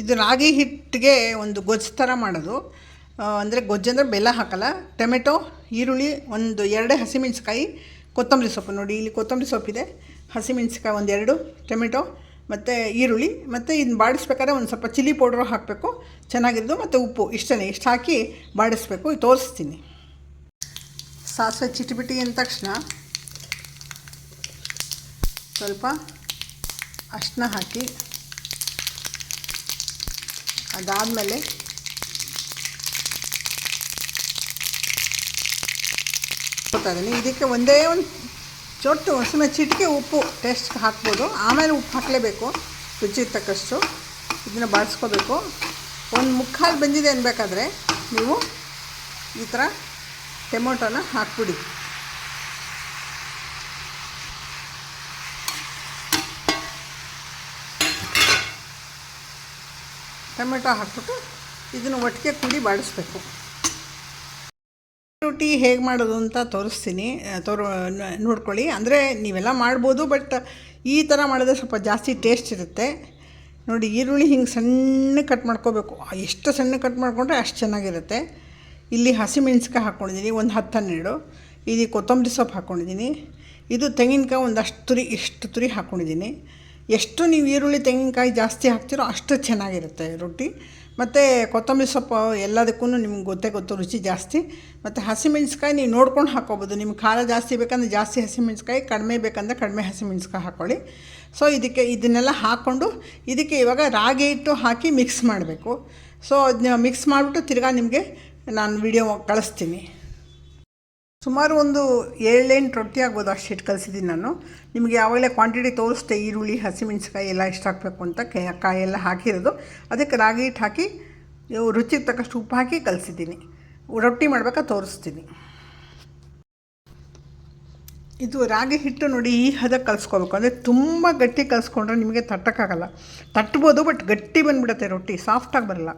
ಇದು ರಾಗಿ ಹಿಟ್ಟಿಗೆ ಒಂದು ಗೊಜ್ಜು ಥರ ಮಾಡೋದು. ಅಂದರೆ ಗೊಜ್ಜಂದರೆ ಬೆಲ್ಲ ಹಾಕಲ್ಲ. ಟೊಮೆಟೊ, ಈರುಳ್ಳಿ, ಒಂದು 2 ಹಸಿಮೆಣ್ಸಿಕಾಯಿ, ಕೊತ್ತಂಬರಿ ಸೊಪ್ಪು. ನೋಡಿ ಇಲ್ಲಿ ಕೊತ್ತಂಬರಿ ಸೊಪ್ಪಿದೆ, ಹಸಿಮೆಣ್ಸಿಕಾಯಿ ಒಂದು 2, ಟೊಮೆಟೊ ಮತ್ತು ಈರುಳ್ಳಿ. ಮತ್ತು ಇದನ್ನ ಬಾಡಿಸ್ಬೇಕಾದ್ರೆ ಒಂದು ಸ್ವಲ್ಪ ಚಿಲ್ಲಿ ಪೌಡ್ರು ಹಾಕಬೇಕು ಚೆನ್ನಾಗಿರೋದು, ಮತ್ತು ಉಪ್ಪು. ಇಷ್ಟೇ, ಇಷ್ಟು ಹಾಕಿ ಬಾಡಿಸ್ಬೇಕು. ಇದು ತೋರಿಸ್ತೀನಿ. ಸಾಸಿವೆ ಚಿಟಿಬಿಟಿ ಅಂದ ತಕ್ಷಣ ಸ್ವಲ್ಪ ಅರಿಶಿನ ಹಾಕಿ, ಅದಾದಮೇಲೆ ಇದಕ್ಕೆ ಒಂದೇ ಒಂದು ಚೊಟ್ಟು ಸುಮ್ಮನೆ ಚಿಟಿಕೆ ಉಪ್ಪು ಟೇಸ್ಟ್ಗೆ ಹಾಕ್ಬೋದು. ಆಮೇಲೆ ಉಪ್ಪು ಹಾಕಲೇಬೇಕು ರುಚಿಗೆ ತಕ್ಕಷ್ಟು. ಇದನ್ನು ಬಾಡಿಸ್ಕೋಬೇಕು. ಒಂದು ಮುಕ್ಕಾಲು ಬಂದಿದೆ ಅನ್ಬೇಕಾದ್ರೆ ನೀವು ಈ ಥರ ಟೊಮೊಟೊನ ಹಾಕ್ಬಿಡಿ. ಟೊಮೆಟೊ ಹಾಕ್ಬಿಟ್ಟು ಇದನ್ನು ಒಟ್ಟಿಗೆ ಕೂಡಿ ಬಾಡಿಸ್ಬೇಕು. ರೊಟ್ಟಿ ಹೇಗೆ ಮಾಡೋದು ಅಂತ ತೋರಿಸ್ತೀನಿ, ನೋಡ್ಕೊಳ್ಳಿ. ಅಂದರೆ ನೀವೆಲ್ಲ ಮಾಡ್ಬೋದು, ಬಟ್ ಈ ಥರ ಮಾಡಿದ್ರೆ ಸ್ವಲ್ಪ ಜಾಸ್ತಿ ಟೇಸ್ಟ್ ಇರುತ್ತೆ. ನೋಡಿ, ಈರುಳ್ಳಿ ಹಿಂಗೆ ಸಣ್ಣ ಕಟ್ ಮಾಡ್ಕೋಬೇಕು. ಎಷ್ಟು ಸಣ್ಣ ಕಟ್ ಮಾಡಿಕೊಂಡ್ರೆ ಅಷ್ಟು ಚೆನ್ನಾಗಿರುತ್ತೆ. ಇಲ್ಲಿ ಹಸಿಮೆಣ್ಸಿಕಾಯಿ ಹಾಕ್ಕೊಂಡಿದ್ದೀನಿ ಒಂದು 10-12. ಇದು ಕೊತ್ತಂಬರಿ ಸೊಪ್ಪು ಹಾಕ್ಕೊಂಡಿದ್ದೀನಿ. ಇದು ತೆಂಗಿನಕಾಯಿ ಒಂದಷ್ಟು ಇಷ್ಟು ತುರಿ ಹಾಕ್ಕೊಂಡಿದ್ದೀನಿ. ಎಷ್ಟು ನೀವು ಈರುಳ್ಳಿ ತೆಂಗಿನಕಾಯಿ ಜಾಸ್ತಿ ಹಾಕ್ತಿರೋ ಅಷ್ಟು ಚೆನ್ನಾಗಿರುತ್ತೆ ರೊಟ್ಟಿ. ಮತ್ತು ಕೊತ್ತಂಬರಿ ಸೊಪ್ಪು ಎಲ್ಲದಕ್ಕೂ ನಿಮ್ಗೆ ಗೊತ್ತು, ರುಚಿ ಜಾಸ್ತಿ. ಮತ್ತು ಹಸಿಮೆಣ್ಸಿಕಾಯಿ ನೀವು ನೋಡ್ಕೊಂಡು ಹಾಕ್ಕೋಬೋದು. ನಿಮ್ಗೆ ಖಾರ ಜಾಸ್ತಿ ಬೇಕಂದ್ರೆ ಜಾಸ್ತಿ ಹಸಿಮೆಣ್ಸಿಕಾಯಿ, ಕಡಿಮೆ ಬೇಕಂದ್ರೆ ಕಡಿಮೆ ಹಸಿಮೆಣ್ಸಿಕಾಯಿ ಹಾಕ್ಕೊಳ್ಳಿ. ಸೊ ಇದನ್ನೆಲ್ಲ ಹಾಕ್ಕೊಂಡು ಇದಕ್ಕೆ ಇವಾಗ ರಾಗಿ ಹಿಟ್ಟು ಹಾಕಿ ಮಿಕ್ಸ್ ಮಾಡಬೇಕು. ಸೊ ಅದನ್ನ ಮಿಕ್ಸ್ ಮಾಡಿಬಿಟ್ಟು ತಿರ್ಗಾ ನಿಮಗೆ ನಾನು ವಿಡಿಯೋ ಕಳಿಸ್ತೀನಿ. ಸುಮಾರು ಒಂದು 7-8 ರೊಟ್ಟಿ ಆಗ್ಬೋದು, ಅಷ್ಟು ಹಿಟ್ಟು ಕಲಿಸಿದ್ದೀನಿ ನಾನು. ನಿಮಗೆ ಯಾವಾಗಲೇ ಕ್ವಾಂಟಿಟಿ ತೋರಿಸ್ತೆ, ಈರುಳ್ಳಿ, ಹಸಿಮೆಣ್ಸಿಕಾಯಿ ಎಲ್ಲ ಎಷ್ಟು ಹಾಕಬೇಕು ಅಂತ. ಕಾಯೆಲ್ಲ ಹಾಕಿರೋದು. ಅದಕ್ಕೆ ರಾಗಿ ಹಿಟ್ಟು ಹಾಕಿ ರುಚಿಗೆ ತಕ್ಕಷ್ಟು ಉಪ್ಪು ಹಾಕಿ ಕಲಿಸಿದ್ದೀನಿ. ರೊಟ್ಟಿ ಮಾಡ್ಬೇಕಾದ್ರೆ ತೋರಿಸ್ತೀನಿ. ಇದು ರಾಗಿ ಹಿಟ್ಟು ನೋಡಿ, ಈ ಹದಕ್ಕೆ ಕಲಿಸ್ಕೋಬೇಕು. ಅಂದರೆ ತುಂಬ ಗಟ್ಟಿ ಕಲಿಸ್ಕೊಂಡ್ರೆ ನಿಮಗೆ ತಟ್ಟಕ್ಕಾಗಲ್ಲ. ತಟ್ಬೋದು, ಬಟ್ ಗಟ್ಟಿ ಬಂದುಬಿಡುತ್ತೆ ರೊಟ್ಟಿ, ಸಾಫ್ಟಾಗಿ ಬರಲ್ಲ.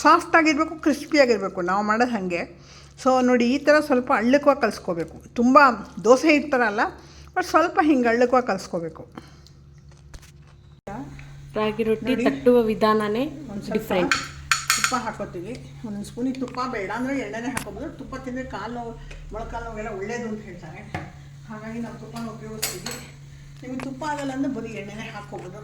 ಸಾಫ್ಟಾಗಿರಬೇಕು, ಕ್ರಿಸ್ಪಿಯಾಗಿರಬೇಕು ನಾವು ಮಾಡೋದು ಹಾಗೆ. ಸೊ ನೋಡಿ, ಈ ಥರ ಸ್ವಲ್ಪ ಅಳ್ಳಕವಾಗಿ ಕಲಿಸ್ಕೋಬೇಕು. ತುಂಬ ದೋಸೆ ಹಿಟ್ಟು ಥರ ಅಲ್ಲ, ಬಟ್ ಸ್ವಲ್ಪ ಹಿಂಗೆ ಅಳ್ಳಕವಾಗಿ ಕಲಿಸ್ಕೋಬೇಕು. ರಾಗಿ ರೊಟ್ಟಿ ತಟ್ಟುವ ವಿಧಾನನೇ ಡಿಫ್ರೆಂಟ್. ತುಪ್ಪ ಹಾಕೋತೀವಿ. ಒಂದೊಂದು ಸ್ಪೂನಿಗೆ ತುಪ್ಪ, ಬೇಡ ಅಂದರೆ ಎಣ್ಣೆನೇ ಹಾಕೋಬೋದು. ತುಪ್ಪ ತಿಂದರೆ ಕಾಲು ಮೊಳಕಾಲು ನೋವೆಲ್ಲ ಒಳ್ಳೆಯದು ಅಂತ ಹೇಳ್ತಾರೆ. ಹಾಗಾಗಿ ನಾವು ತುಪ್ಪನ ಉಪಯೋಗಿಸ್ತೀವಿ. ನಿಮಗೆ ತುಪ್ಪ ಆಗಲ್ಲ ಅಂದರೆ ಬರೀ ಎಣ್ಣೆನೇ ಹಾಕ್ಕೋಬೋದು.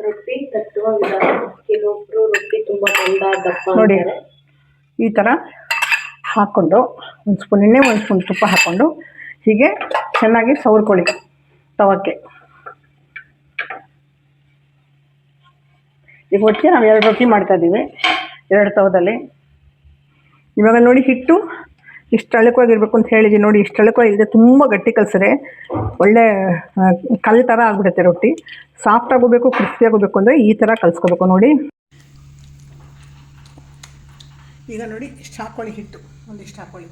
ರೊಟ್ಟಿ ತಟ್ಟುವ ವಿಧಾನ. ಕೆಲವೊಬ್ರು ರೊಟ್ಟಿ ತುಂಬ ದಪ್ಪ ನೋಡಿ, ಈ ಥರ ಹಾಕ್ಕೊಂಡು ಒಂದು ಸ್ಪೂನ್ ಎಣ್ಣೆ, ಒಂದು ಸ್ಪೂನ್ ತುಪ್ಪ ಹಾಕ್ಕೊಂಡು ಹೀಗೆ ಚೆನ್ನಾಗಿ ಸವರ್ಕೊಳ್ಳಿ ತವಕ್ಕೆ. ಈಗ ಒಟ್ಟಿಗೆ ನಾವು 2 ರೊಟ್ಟಿ ಮಾಡ್ತಾಯಿದ್ದೀವಿ, 2 ತವದಲ್ಲಿ. ಇವಾಗ ನೋಡಿ, ಹಿಟ್ಟು ಇಷ್ಟು ಅಳಕವಾಗಿರ್ಬೇಕು ಅಂತ ಹೇಳಿದ್ವಿ. ನೋಡಿ, ಇಷ್ಟು ಅಳಕವಾಗಿಲ್ಲದೆ ತುಂಬ ಗಟ್ಟಿ ಕಲಿಸಿದ್ರೆ ಒಳ್ಳೆ ಕಲ್ಲು ಥರ ಆಗಿಬಿಡುತ್ತೆ ರೊಟ್ಟಿ. ಸಾಫ್ಟ್ ಆಗೋಬೇಕು, ಕ್ರಿಸ್ಪಿ ಆಗೋಬೇಕು ಅಂದರೆ ಈ ಥರ ಕಲಿಸ್ಕೋಬೇಕು. ನೋಡಿ, ಈಗ ನೋಡಿ ಇಷ್ಟು ಹಾಕ್ಕೊಳ್ಳಿ, ಹಿಟ್ಟು ಒಂದಿಷ್ಟು ಹಾಕ್ಕೊಳ್ಳಿ,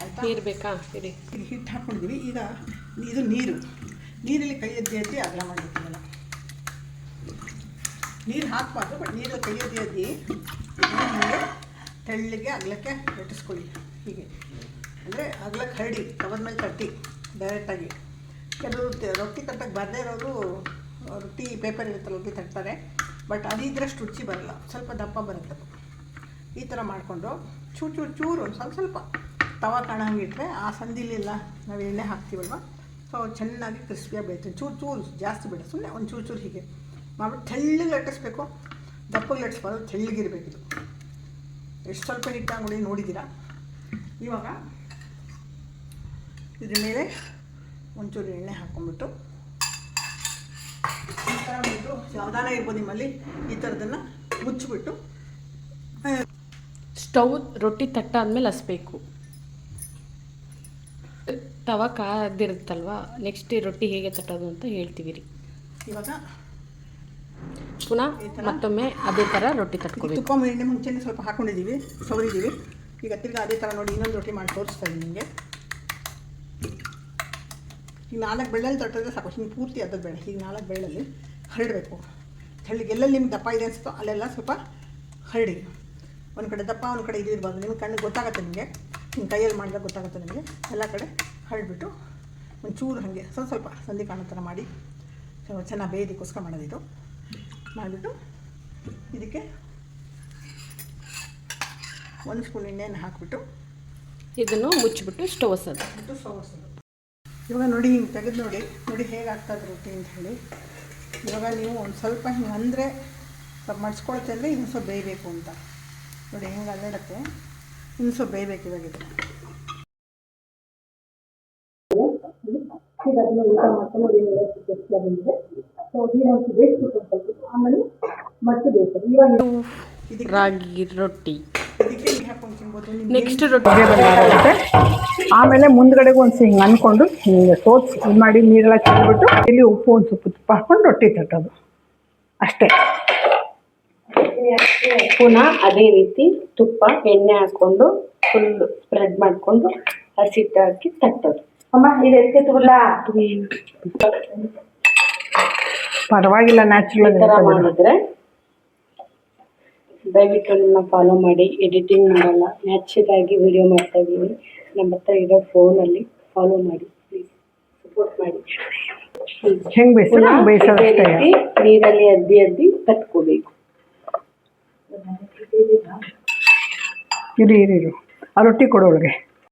ಆಯಿತಾ? ನೀರು ಬೇಕಾ? ಇರಿ, ಹಿಟ್ಟು ಹಾಕ್ಕೊಂಡಿದ್ದೀವಿ. ಈಗ ಇದು ನೀರಲ್ಲಿ ಕೈ ಎದ್ದಿ ಅಗಲ ಮಾಡಿರ್ತೀವಲ್ಲ, ನೀರು ಹಾಕಬಾರ್ದು, ಬಟ್ ನೀರಲ್ಲಿ ಕೈ ಎದ್ದಿ ಹೀಗೆ ತೆಳ್ಳಗೆ ಅಗಲಕ್ಕೆ ಲಟ್ಟಿಸ್ಕೊಳ್ಳಿ. ಹೀಗೆ ಅಂದರೆ ಅಗಲಕ್ಕೆ ಹರಡಿ, ತವದ ಮೇಲೆ ತಟ್ಟಿ ಡೈರೆಕ್ಟಾಗಿ. ಕೆಲವರು ರೊಟ್ಟಿ ತಟ್ಟಕ್ಕೆ ಬರದೇ ಇರೋರು ರೊಟ್ಟಿ ಪೇಪರ್ ಇರುತ್ತಲ್ಲ ರೊಟ್ಟಿ ತಟ್ತಾರೆ, ಬಟ್ ಅದಿದ್ರಷ್ಟು ರುಚಿ ಬರಲ್ಲ, ಸ್ವಲ್ಪ ದಪ್ಪ ಬರುತ್ತೆ. ಈ ಥರ ಮಾಡಿಕೊಂಡು ಚೂರು ಒಂದು ಸ್ವಲ್ಪ ತವ ಕಾಣಂಗಿಟ್ರೆ ಆ ಸಂದಿಲೆಲ್ಲ ನಾವು ಎಣ್ಣೆ ಹಾಕ್ತೀವಲ್ವ, ಸೊ ಚೆನ್ನಾಗಿ ಕ್ರಿಸ್ಪಿಯಾಗಿ ಬೇಯ್ತೀವಿ. ಚೂರು ಜಾಸ್ತಿ ಬೇಡ, ಸುಮ್ಮನೆ ಒಂದು ಚೂರು ಹೀಗೆ ಮಾಡ್ಬಿಟ್ಟು ತೆಳ್ಳಗೆ ಲಟ್ಟಿಸ್ಬೇಕು. ದಪ್ಪಗೆ ಲಟ್ಟಿಸ್ಬಾರ್ದು, ತೆಳ್ಳಗಿರಬೇಕಿದು. ಎಷ್ಟು ಸ್ವಲ್ಪ ಹಿಟ್ಟು ನೋಡಿದ್ದೀರಾ. ಇವಾಗ ಇದ್ರ ಮೇಲೆ ಒಂಚೂರು ಎಣ್ಣೆ ಹಾಕ್ಕೊಂಡ್ಬಿಟ್ಟು ಈ ಥರ ಬಿಟ್ಟು ಸಾವಧಾನ ಇರ್ಬೋದು ನಿಮ್ಮಲ್ಲಿ, ಈ ಥರದನ್ನು ಮುಚ್ಚಿಬಿಟ್ಟು ಸ್ಟವ್ ರೊಟ್ಟಿ ತಟ್ಟಾದ್ಮೇಲೆ ಹಸ್ಬೇಕು. ತವ ಕಾದಿರುತ್ತಲ್ವ, ನೆಕ್ಸ್ಟ್ ರೊಟ್ಟಿ ಹೇಗೆ ತಟ್ಟೋದು ಅಂತ ಹೇಳ್ತೀವಿ ರೀ. ಇವಾಗ ಪುನಃ ಮತ್ತೊಮ್ಮೆ ಅದೇ ಥರ ರೊಟ್ಟಿ ತಟ್ಕೋಬೇಕು. ತುಪ್ಪ ಎಣ್ಣೆ ಮುಂಚೆನೇ ಸ್ವಲ್ಪ ಹಾಕ್ಕೊಂಡಿದ್ದೀವಿ, ಸವರಿದ್ದೀವಿ. ಈಗ ತಿರ್ಗಿ ಅದೇ ಥರ ನೋಡಿ ಇನ್ನೊಂದು ರೊಟ್ಟಿ ಮಾಡಿ ತೋರಿಸ್ತಾ ಇದ್ದೀನಿ ನಿಮಗೆ. ಈಗ 4 ಬೆಳ್ಳಲ್ಲಿ ತಟ್ಟಿದ್ರೆ ಸಾಕು, ಹಿಂಗೆ ಪೂರ್ತಿ ಅದ್ರ ಬೇಡ. ಈಗ 4 ಬೆಳ್ಳಲ್ಲಿ ಹರಡಬೇಕು. ತೆಳ್ಳಗೆ ಎಲ್ಲೆಲ್ಲಿ ನಿಮ್ಗೆ ದಪ್ಪ ಇದೆ ಅನಿಸುತ್ತೋ ಅಲ್ಲೆಲ್ಲ ಸ್ವಲ್ಪ ಹರಡಿ. ಒಂದು ಕಡೆ ದಪ್ಪ, ಒಂದು ಕಡೆ ಇದು ಇರ್ಬಾರ್ದು. ನಿಮ್ಗೆ ಕಣ್ಣಿಗೆ ಗೊತ್ತಾಗುತ್ತೆ, ನಿಮಗೆ ಹಿಂಗೆ ಕೈಯಲ್ಲಿ ಮಾಡಿದಾಗ ಗೊತ್ತಾಗುತ್ತೆ ನಿಮಗೆ. ಎಲ್ಲ ಕಡೆ ಹರಡ್ಬಿಟ್ಟು ಒಂಚೂರು ಹಾಗೆ ಸ್ವಲ್ಪ ಸಂಧಿ ಕಾಣೋ ಥರ ಮಾಡಿ ಚೆನ್ನಾಗಿ ಬೇಯೋದಕ್ಕೋಸ್ಕರ ಮಾಡೋದಿದು. ಮಾಡಿಬಿಟ್ಟು ಇದಕ್ಕೆ 1 ಸ್ಪೂನ್ ಎಣ್ಣೆಯನ್ನು ಹಾಕಿಬಿಟ್ಟು ಇದನ್ನು ಮುಚ್ಚಿಬಿಟ್ಟು ಸ್ಟವ್ ಹಚ್ಚೋದು. ಇವಾಗ ನೋಡಿ ಹಿಂಗೆ ತೆಗೆದು ನೋಡಿ ಹೇಗೆ ಆಗ್ತದೆ ರೊಟ್ಟಿ ಅಂತ ಹೇಳಿ. ಇವಾಗ ನೀವು ಒಂದು ಸ್ವಲ್ಪ ಹಿಂಗೆ ಅಂದರೆ ಸ್ವಲ್ಪ ಮಡ್ಸ್ಕೊಳ್ತೆ ಅಂದರೆ ಇನ್ನೂ ಸ್ವಲ್ಪ ಬೇಯಬೇಕು ಅಂತ ನೋಡಿ ಹೆಂಗೆ ಅಲ್ಲಾಡತ್ತೆ. ಇನ್ನೂ ಸ್ವಲ್ಪ ಬೇಯಬೇಕು ಇವಾಗ ಇದು. ರಾಗಿ ರೊಟ್ಟಿ ಇದಕ್ಕೆ ನೀರು ಹಾಕೊಂಡು ತಿನ್ಬೋದು. ನೆಕ್ಸ್ಟ್ ರೊಟ್ಟಿ ಬಂದಾಗುತ್ತೆ. ಆಮೇಲೆ ಮುಂದ್ಗಡೆಗೂ ಒಂದು ಹಿಂಗೆ ಅಂದ್ಕೊಂಡು ಹಿಂಗೆ ಸೋಸಿ ಇದು ಮಾಡಿ ನೀರೆಲ್ಲ ಚೆಲ್ಬಿಟ್ಟು ಇಲ್ಲಿ ಉಪ್ಪು ಒಂದು ಸ್ವಲ್ಪ ತುಪ್ಪ ಹಾಕ್ಕೊಂಡು ರೊಟ್ಟಿ ತಟ್ಟೋದು ಅಷ್ಟೇ. ಪುನಃ ಅದೇ ರೀತಿ ತುಪ್ಪ ಎಣ್ಣೆ ಹಾಕ್ಕೊಂಡು ಫುಲ್ ಸ್ಪ್ರೆಡ್ ಮಾಡಿಕೊಂಡು ಹಸಿಟ್ಟು ಹಾಕಿ ತಟ್ಟೋದು. ಅಮ್ಮ ಇದು ಎತ್ತಿಟ್ಬಿಡ್ಲ ಪರವಾಗಿಲ್ಲ, ನ್ಯಾಚುರಲ್ ಈ ಥರ ಮಾಡಿದ್ರೆ ದಯವಿಟ್ಟು ನನ್ನ ಫಾಲೋ ಮಾಡಿ. ಎಡಿಟಿಂಗ್ ಮಾಡಲ್ಲ, ನ್ಯಾಚುರಲ್ ಆಗಿ ವಿಡಿಯೋ ಮಾಡ್ತಾ ಇದ್ದೀವಿ. ನಮ್ಮ ಹತ್ರ ಇರೋ ಫೋನಲ್ಲಿ ಫಾಲೋ ಮಾಡಿ, ಪ್ಲೀಸ್ ಸಪೋರ್ಟ್ ಮಾಡಿ. ಹೆಂಗೆ ಬೇಯಿಸೋದು ಅದೇ ರೀತಿ ನೀರಲ್ಲಿ ಅದ್ದಿ ತಟ್ಕೋಬೇಕು. ಇರು ಆ ರೊಟ್ಟಿ ಕೊಡೋಳಿಗೆ